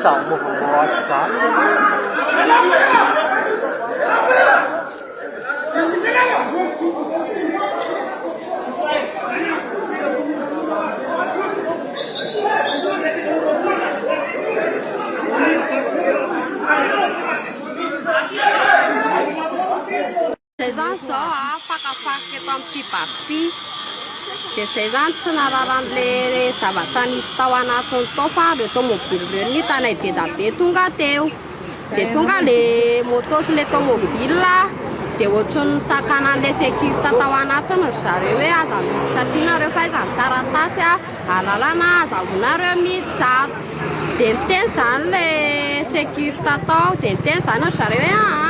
São một loạt sáng Thời gian số pakapake pampipapy de zay zany tsy nararan'le zava-tsanisy tao anatiny tao fa reo tomobily reo nitanay be da be tonga teo de tonga le moto sy le tomobile de ohatrany sakanan'le sécurité tao anatiny ry zareo hoe aza miditsatianareo fa iza ny taratasy alalana azavonareo mijato de niteny zany le sécurité tao de niteny zany ry zareo hoe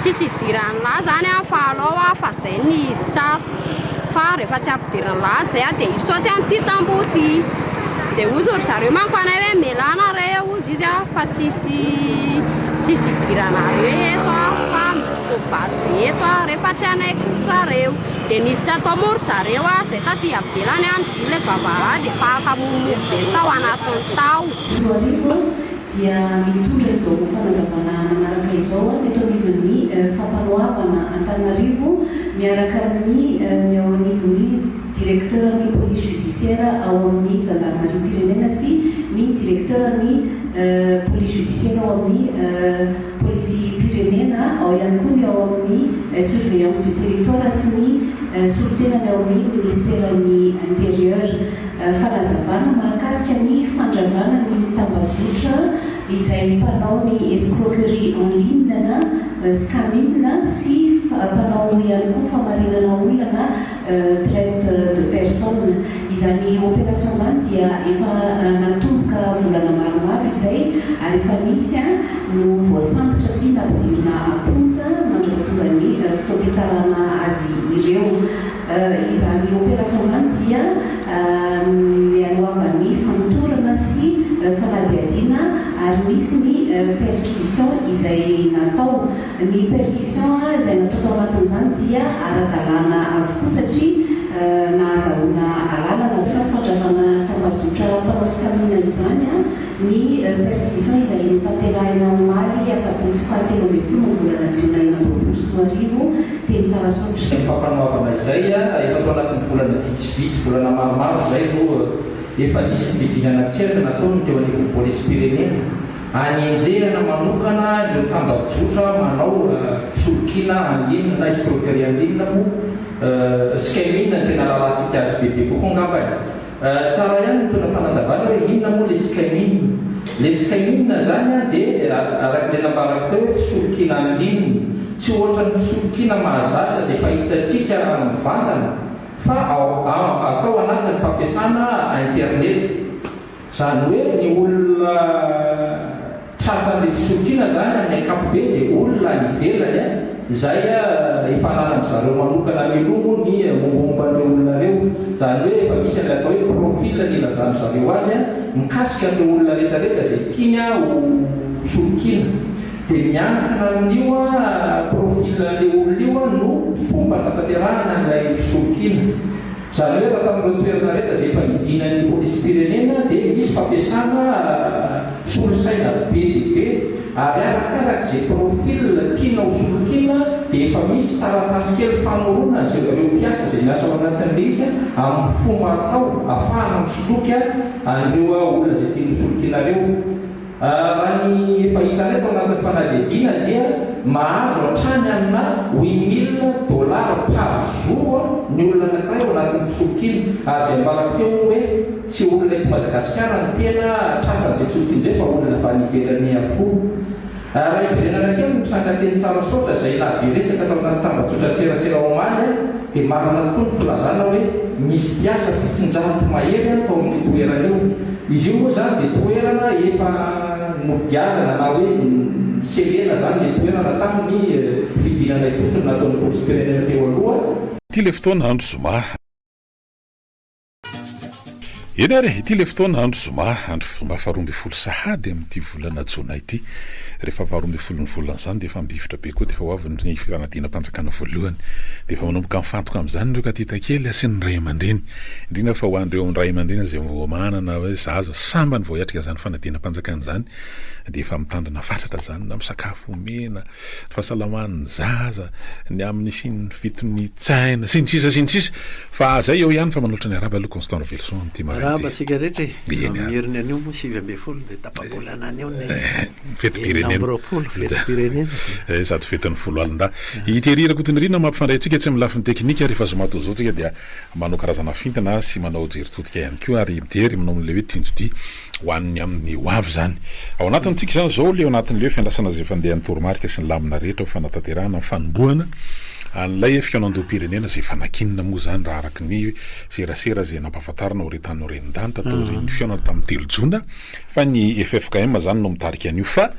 tsisy idirany lahy zany fa alao fa zay ny tsato fa rehefa tsy ampidirany lahy zay de isaoty an'ity tamboho ty de ozy ry zareo manko anay hoe melanareo ozy izy fa tsisy idiranareo eto fa misy kobasy be eto rehefa tsy anay kotrareo de niditsy atao moa ry zareo zay taty avelany any le vavahady fa akamomomo be tao anatiny tao dia mitondra izao fanazavana manaraka izao teto anivon'ny fampanoavana Antananarivo miaraka amin'ny eo anivon'ny directeurny police judiciaire ao amin'ny gendarmerie pirenena sy ny directeurny police judiciaire ao amin'ny police pirenena ao ihany koa ny ao amin'ny surveillance du territoire sy ny solotenany ao amin'ny ministère-ny intérieur fanazavana mahakasika ny fandravana ny tambazotra izay mpanao ny escroquerie en ligne na scamming sy mpanao ihany koa famarinana olona traite de personne izany opération zany dia efa natomboka volana maromaro izay ary efa nisy no voasambotra sy nampidirina aponja mandrapatonga ny fotoam-piatsarana azy ireo izany opération zany dia mianoavany famotorana sy fanadiadiana ary misy ny perquisition izay natao ny perquisition izay natao tao anatin'izany dia ara-dalàna avokoa satria nahazahoana alalana sa fandravana tambazotra mpanao scamming izany ny perquisition izay notanterahina omaly asabotsy fahatelo ambin'ny folo volana jiona eninambinifolo sy roa arivo teny tsara sotra fampanoavana izay efa tao anatin'ny volana vitsivitsy volana maromaro zay no efa nisy ny fidinana tseraka nataony teo anivon'ny police pirenena hanenjehana manokana ireo tambajotra manao fisolokina anligne na escroquerie anligne mo scamming tena rahatsika azy bebe kokoa ngambany tsara ihany mitondra fanazavana hoe inona moa le scamming zany dia arak'le nambarako teo hoe fisolokina anligne tsy ohatra ny fisolokina mahazatra zay fahitantsika mivantana fa atao anatin'ny fampiasana internet zany hoe ny olona tratran'le fisolokina zany amin'ny akapobe dia olona nivelany izay ifananany zareo manokana milomo ny mombomban'ireo olona reo zany hoe efa misy an'le atao hoe profil ny ilazany zareo azy mikasika an'le olona rehetrarehetra zay tiany ho solokina dia miankina amin'io profilan'le olona io no fomba natanterahana n'ilay fisolokina zany hoe raha tamin'ireo toerana rehetra zay efa nidinan'ny police pirenena dia misy fampiasana solosaina be dia be ary arakarak'izay profil tiana ho solokina dia efa misy taratasy kely famorona zay reo mpiasa zay miasa ao anatin'le izy amin'ny fomba atao ahafahana misoloky an'ireo olona zay tiana ho solokinareo raha ny efa hita reto anatin'ny fanadihadiana dia mahazo hatrany amina $8,000 par jour ny olona anankiray ao anatin'ny fisokiny azy ambarako teo hoe tsy olona eto Madagasikara ny tena traka zay fisokiny zay fa olona fa nivelany avokoa. Raha iverenana kely mitranga teny tsara sotra izay na be resaka tao anaty tambazotra-tserasera omaly dia marina tokoa ny filazana hoe misy mpiasa 700 mahery tao amin'ny toerana io. Izy io moa zany dia toerana efa nogiazana na hoe selena zany dia toerana tamin'ny fidinana fotony nataon'ny polisy-pirenena teo aloha. Ity le fotoana andro zoma eny ary ity le fotoana andro zoma faharoa ambin'ny folo sahady amin'ity volana jona ity. Rehefa faharoa ambin'ny folon'ny volana zany dia efa midifitra be koa dia efa ho avy ny fanadina-panjakana voalohany dia efa manomboka mifantoka amin'izany ireo katitakely sy ny ray aman-dreny indrindra fa ho an'ireo amin'ny ray aman-dreny izay voamanana hoe zaza samba ny voahiatrika zany fanadina-panjakana zany dia efa mitandrina fatratra zany na misakafo omena ny fahasalaman'ny zaza ny amin'ny siny fitony tsaina sy ny sisa fa zay eo ihany fa manoatra ny araba aloha Constant Velson amin'ity araba tsika rehetra amin'ny heriny anio moa 7 dia tapabolana anio ny fety-pirenena sady fetin'ny folo alin-da iterirako tinirina mampifandray antsika tsy amin'ny lafiny teknika rehefa zomato zao tsika dia manao karazana fintana sy manao jery-totika ihany koa ary mijery manao amin'ilay hoe tinjody hoaniny amin'ny hoavy zany ao anatintsika zany zao le ao anatin'le hoe fiandrasana zay fandehan'ny toromarika sy ny lamina rehetra ho fanatanterahana amin'ny fanombohana an'ilay fiaonandom-pirenena zay fanakinina moa zany raha araky ny serasera zay nampahafantarana ho retan'ny rendanita tao ny fiaonana tamin'ny 3 jona fa ny FFKM zany no mitarika an'io fa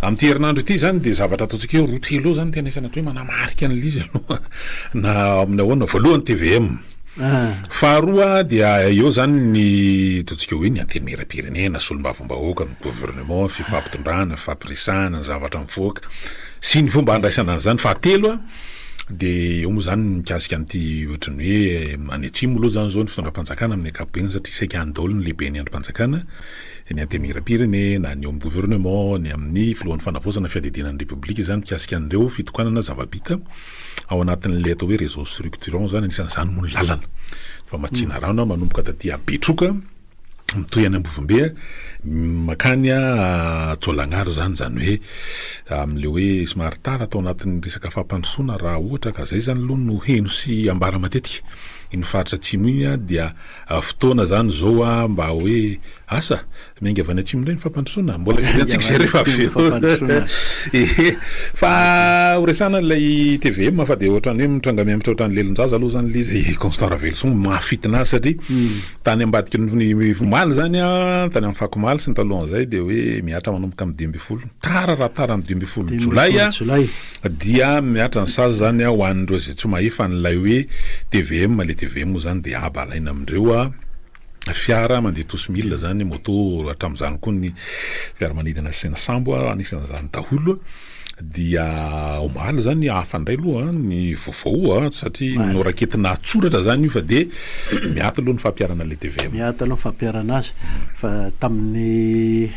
amin'ity herinandro ity zany dia zavatra ataontsika eo rotelo zany tena isana hoe manamarika an'lizy aloha na amin'ny ahoana voalohany TVM faharoa dia eo zany ny ataontsika hoe ny anteny mera-pirenena solom-bavombahoaka ny gouvernement fifampitondrana fifampirisana ny zavatra mivoaka sy ny fomba andraisana an'izany fahatelo dia eo moa zany mikasika an'ity ohatrany hoe any atsimo aloha zany zao ny fitondram-panjakana amin'ny ankapobeny satria saika andolo ny lehibe ny androm-panjakana ny antemira-pirenena ny eo amin'ny gouvernement ny amin'ny filohan'ny fanavozana fiadidinan'ny republika zany mikasika an'ireo fitokanana zavabita ao anatin'le atao hoe réseau structurant zany anisan'izany moa ny lalana fa matsina rano manomboka taty Betroka mitoy any Ambovombe makany Tsolagnaro zany hoe amin'le hoe somary tara atao anatin'ny resaka fampandrosoana raha ohatra ka zay zany aloha no heno sy ambara matetika iny faritra atsimo iny dia fotoana zany zao mba hoe asa miainga avy any atsimo indray ny fampandrosoana mbola vitantsika zay rehefa fa horesana ilay TVM fa dia ohatrany hoe mitranga miamitra ohatrany lelonjaza aloha zany lizy Constant Velson mahafitina azy satria tany ambadika ny fomaly zany tany amin'ny fakomaly sy ny talohan'izay dia hoe miatra manomboka amin'ny 12 tara raha tara amin'ny 12 Jolay dia miatra ny sazy zany ho an'ireo zay tsy mahefa n'ilay hoe TVM le TVM zany dia abalaina amin'ireo fiara mandeha tous mille zany moto hatramin'izany koa ny fiaramanidina sy ny sambo anisan'izany daholo dia omaly zany afandray aloha ny vaovao satria noraketina atsoratra zany io fa dia miata aloha ny fampiarana le TVM miata aloha ny fampiarana azy fa tamin'ny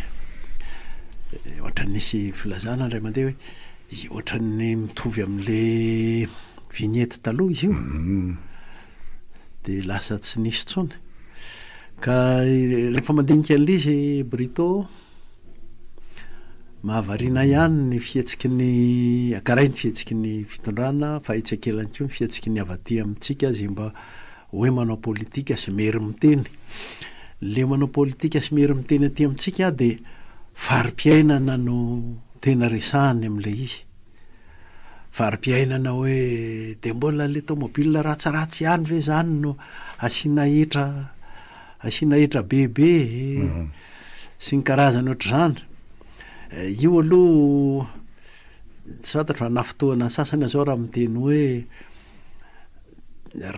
ohatran'ny nisy filazana indray mandeha hoe ohatran'ny mitovy amin'le vignette taloha izy io dia lasa tsy nisy tsony ka rehefa mandinika an'lizy Brito mahavariana ihany ny fihetsiky ny akaray ny fihetsiky ny fitondrana fa itsakelany koa ny fihetsiky ny avaty amintsika azy mba hoe manao politika sy mery miteny le manao politika sy mery miteny aty amintsika dia fari-piainana no tena resahany amin'ilay izy fari-piainana hoe dia mbola le tomobile ratsiratsy ihany ve zany no asiana hetra bebe sy ny karazany ohatr'izany io aloha tsy fantatro na fotoana sasany zao raha miteny hoe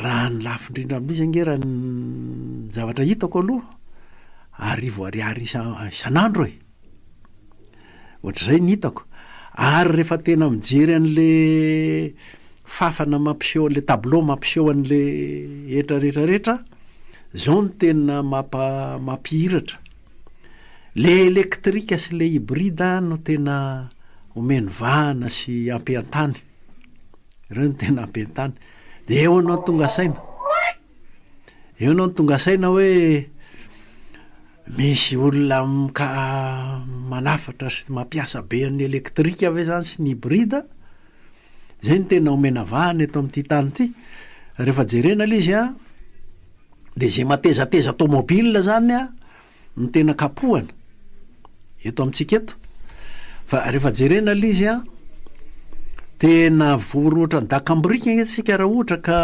raha ny lafo indrindra amin'izy angera ny zavatra hitako aloha arivo ariary isan'andro ohatr'izay ny hitako ary rehefa tena mijery an'le fafana mampiseho an'le tableau mampiseho an'le hetra rehetrarehetra zao ny tena mampihiratra le elektrika sy le hybride no tena omeny vahana sy ampiantany ireo no tena ampiantany dia eo anao ny tonga saina hoe misy olona ka manafatra sy mampiasa be an'ny elektrika ve zany sy ny hybrida zay ny tena omena vahany eto amin'ity tany ity rehefa jerena l izy a de zay matezateza tomobile zany a ny tena kapohana eto amintsika eto fa rehefa jerena l izy a tena vory ohatra ny dakambrika tsika raha ohatra ka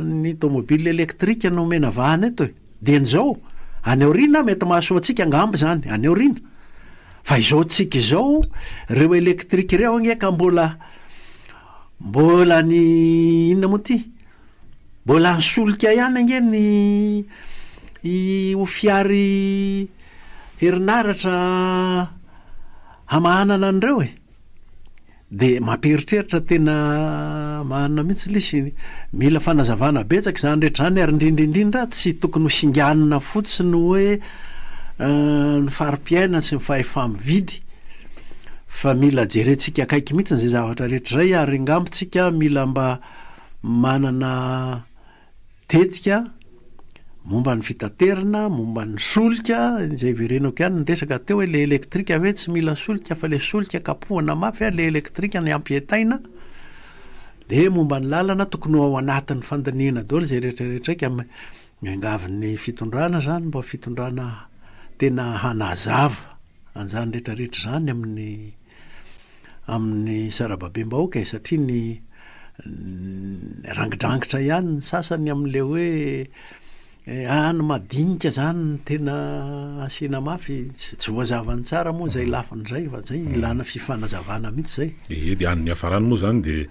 ny tomobile elektrika no omena vahany eto de n'zao any aorina mety mahasoa atsika angamby zany any aorina fa izao tsika izao reo elektrika reo angeka mbola ny inona moa ty mbola ny solika ihany ange ny ho fiary herinaratra hamahanana an'ireo de mamperitreritra tena mahanana mihitsy lisy mila fanazavana betsaka zany rehetra zany ary indrindrindrindra tsy tokony ho singanina fotsiny hoe ny fari-piaina sy ny fahefamividy fa mila jerentsika akaiky mihitsy zay zavatra rehetra zay ary ngambontsika mila mba manana tetika momba ny fitaterina momba ny solika zay verenako ihany nyresaka teo hoe le elektrika ve tsy mila solika fa le solika kapohana mafy a le elektrika ny ampietaina de momba ny lalana tokony ao anatin'ny fandaniana daholo zay rehetrarehetraika miangavin'ny fitondrana zany mba fitondrana tena hanazava an'izany rehetrarehetra zany amin'ny sarababem-bahoaka satria ny rangidrangitra ihany ny sasany amin'le hoe ny madinika zany tena asiana mafy tsy voazavany tsara moa zay lafin'izay fa zay ilana fifanazavana mihitsy zay de an'ny hafarany moa zany de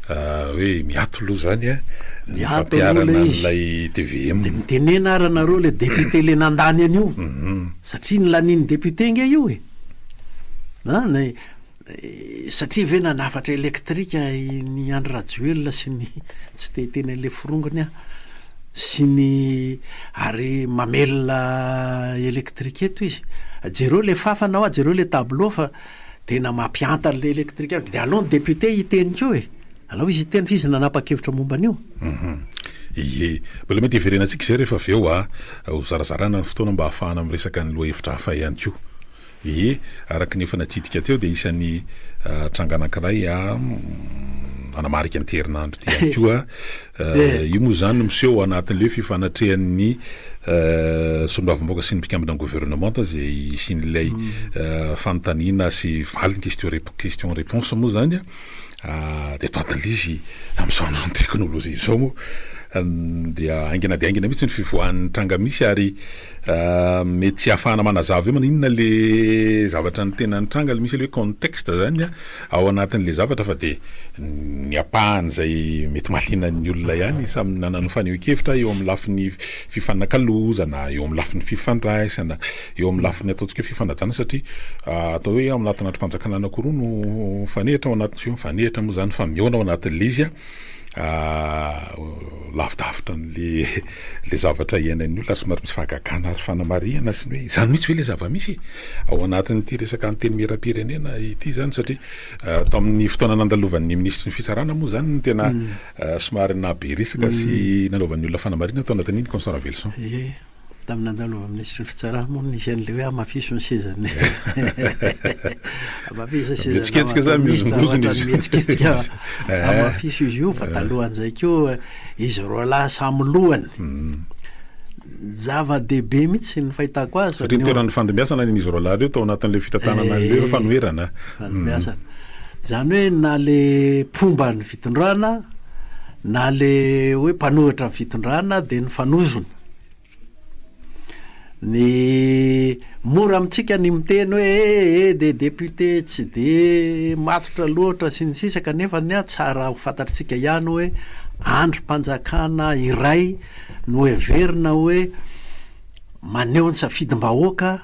hoe miato loha zany a miatompiarana an'ilay TVM de mitenena ara nareo le député le nandany an'io satria ny laniny député nge io satria ve nanafatra elektrika ny andro rajoelona sy ny tsy teteny an'le forongony a sy ny ary mamelona elektrika eto izy jereo le fafana jereo le tableau fa tena mampiantany le elektrika de alony député hiteny keo alao izy hiteny fa izy nanapa-kevitra momba an'io ie mbola mety hiverenantsika zay rehefa avy eo ho zarazarana ny fotoana mba hahafahana am'resaka ny loha hevitra hafa ihany ko araky nefa natidika teo de isan'ny tranga anankiray anamarika ny terinandro ty ihany koa io moa zany miseho anatin'le fifanatrehan'ny sondoavim-boaka sy ny mpikambina gouvernement zay isin'ilay fanontaniana sy valiny question réponse moa zany de toatin'le izy am'izao andro ny teknolojia zao moa dia aingina de aingina mihitsy ny fivoahan'ny tranga misy ary mety hafahana manazava hoe inona le zavatra ny tena ny tranga misy le hoe contexte zany ao anatin'le zavatra fa de ny apahany zay mety mahalinan'ny olona ihany samy nanano faneho-kevitra eo amin'ny lafin'ny fifanakalozana eo amin'ny lafin'ny fifandraisana eo amin'ny lafin'ny ataontsika hoe fifanajana satria atao hoe ao anatin'ny androm-panjakana anankiroa no fanehitra ao anatin'ny mifanehitra moa zany fa miona ao anatin'le izy lavidavitra le zavatra iainan'ny olona somary misy fahagagana ary fanamariana sy ny hoe zany mihitsy hoe le zava-misy ao anatin'ity resaka anteny mera-pirenena ity zany satria atao amin'ny fotoana nandalovan'ny ministry ny fitsarana moa zany ny tena somary nabe resaka sy nanaovan'ny olona fanamariana atao anatin'iny constant Ravelson tamin'ny andalova ministry ny fitsarana moa nisy an'le hoe amafiso ny sezany amafisa sezametsiketika zany metsiketika amafiso izy io fa talohan'izay keo izy roa lahy samy lohany zava-dehibe mihitsy ny fahitako azy satria ny toeran'ny fandimbiasana izy roa lahy reo tao anatin'le fitantanana le fanoherana fandimbiasana zany hoe na le pomba ny fitondrana na le hoe mpanohitra ny fitondrana de ny fanozony ny mora amitsika ny miteny hoe de député tsy de matotra loatra sy ny sisa kanefa ny tsara ho fantatritsika ihany hoe androm-panjakana iray no heverina hoe maneho ny safidim-bahoaka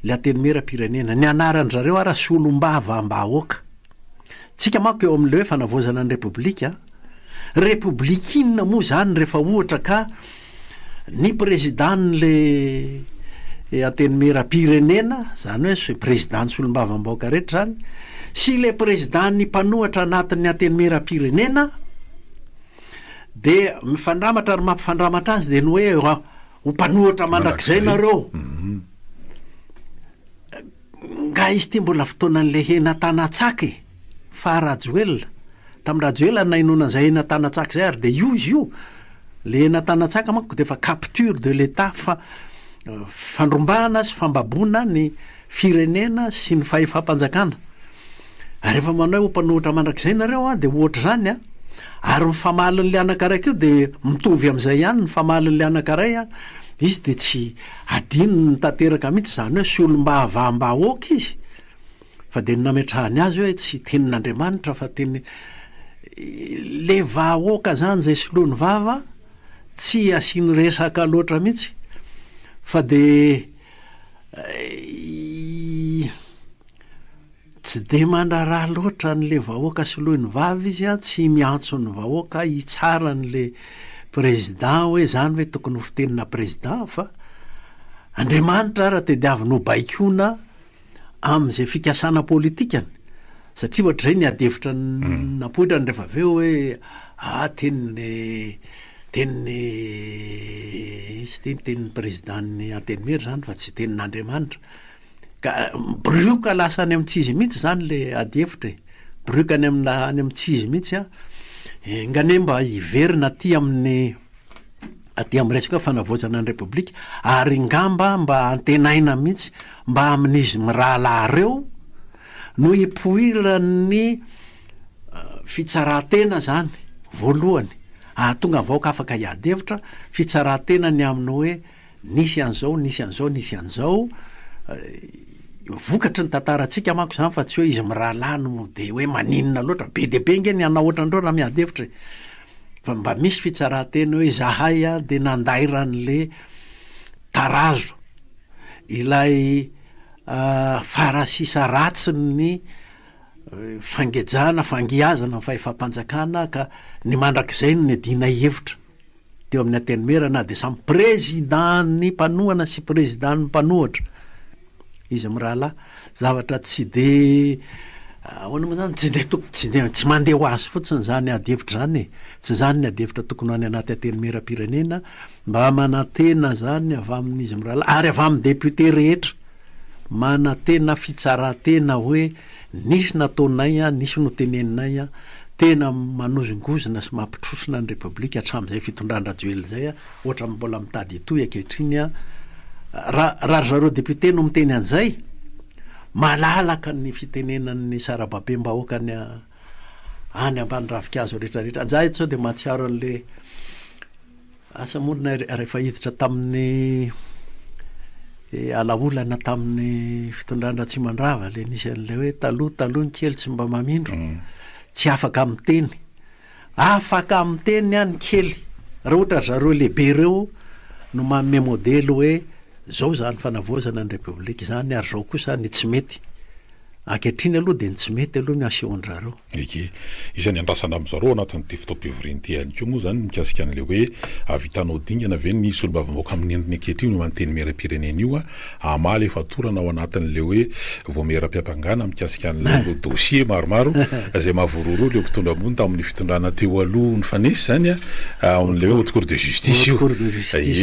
le ateny mera-pirenena ny anaran zareo ara sy olom-bava-mbahoaka tsika manko eo amin'le hoe fanavozana ny repoblika republikinina moa zany rehefa ohatra ka ny présidentle ateny mera-pirenena zany hoe président sy olom-bava-mbahoaka rehetra zany sy le président ny mpanohatra anatin'ny ateny mera-pirenena de mifandramatra ary mampifandramatra azy de ny hoe ho mpanohatra mandrakizay nareo nga izy ty mbola fotoanan'le hena tanatsaka fa rajoelona tamin'ny rajoelona nainonan'izay hena tanatsaka zay ary de io izy io le hena tanatsaka manko de fa capture de l'état fa fandrombahana sy fambaboana ny firenena sy ny fahefam-panjakana rehefa manao mpanohitra mandrak'izay nareo a de ohatra zany a ary mifamalin'le anankiraiky io de mitovy am'izay ihany ny famalin'le anankiray a izy de tsy adino ny tanteraka mihitsy zany hoe sy olom-ba avaham-bahoaka izy fa de nametrahany azy hoe tsy tenin'Andriamanitra fa teny le vahoaka zany zay soloany vava tsy asiny resaka loatra mihitsy fa de tsy de mandraraha loatra n'le vahoaka soloany vava izy a tsy miantso ny vahoaka hitsara n'le président hoe zany hoe tokony ho fitenina président fa Andriamanitra raha tediaviny ho baikona am'izay fikasana politikany satria ohatr' zay ny adevitra napoitrany rehefa aveo hoe tenin'ny présidentny Antenimiery zany fa tsy tenin'Andriamanitra ka brioka lasa any amin'ny tsizy mihitsy zany le adevitra brioka any amin'ny tsizy mihitsy a ngane mba hiverina aty amin'ny resaka hoe fanavoazana ny repoblika ary ngamba mba antenaina mihitsy mba amin'izy mirahalahireo no hipoiran'ny fitsarantena zany voalohany tonga vahoaka afaka hiadevitra fitsarantena ny aminy hoe nisy an'izao nisy an'izao nisy an'izao vokatry ny tantaratsika manko zany fa tsy hoe izy mirahalano de hoe maninona loatra be de be nge ny anao ohatrandreo raha miadevitra fa mba misy fitsarantena hoe zahay a de nandairan'le tarazo ilay farasisa ratsy ny fangejana fangiazana ny fahefam-panjakana ka ny mandrak'izay ny adina hevitra teo amin'ny Antenimiery na de samy président ny mpanohana sy président ny mpanohatra izy am'rahalahy zavatra tsy de ahoana moa zany tsy mandeha ho azy fotsiny zany adevitra zany tsy zany ny adevitra tokony any anaty Antenimieram-pirenena mba manantena zany avy amin'izy am'rahalahy ary avy amin'ny député rehetra manantena fitsarantena hoe nisy nataonay a nisy noteneninay a tena manozongozona sy mampitrosona ny repoblika hatramin'izay fitondran-drajoely zay a ohatra mbola mitady itoy ankehitriny a raha zareo député no miteny an'izay malalaka ny fitenenan'ny sarababe-mbahoaka any ambany ravikazo rehetrarehetra anjay sao de mahatsiaro an'le asa monina rehefa hiditra tamin'ny alaolana tamin'ny fitondran-dratsimandrava le nisy an'le hoe taloha ny kely tsy mba mamindro tsy afaka miteny afaka miteny any kely raha ohatra zareo lehibe reo no manome modely hoe zao zany fanavoazana ny repoblika zany ary zao kosa ny tsy mety ankehitriny aloha de ny tsy mety aloha ny asehon-drareo eke isan'ny andrasana am'zareo anatin'ity fotoam-pivorian'ity ihany ko moa zany mikasika an'le hoe avitanao dingana ve nisy olo bavavoaka amin'ny endriny ankehitriny no Antenimieram-pirenena io a amaly efa torana ao anatin'le hoe voameram-piapangana mikasika an'le dossier maromaro zay mahavororo le mpitondra ambony tamin'ny fitondrana teo aloha ny fanesy zany a amin'le hoe haute cour de justice io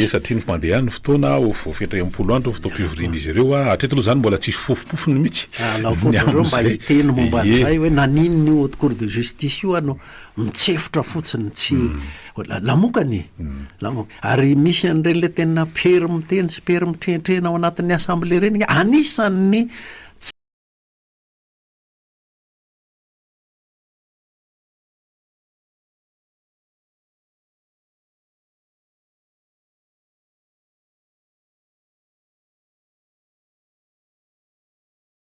satria ny mandeha ny fotoana fetra am-polo andro fotoam-pivoriana izy ireo a hatreto aloha zany mbola tsisy fofopofony mihitsy reo mba hiteny momba an'izay hoe naniny io haute cour de justice io ano mitsefotra fotsiny tsy lamokany ary misy an'ireny le tena pery miteny sy pery mitrehitrehina ao anatin'ny assemblée reny anisan'ny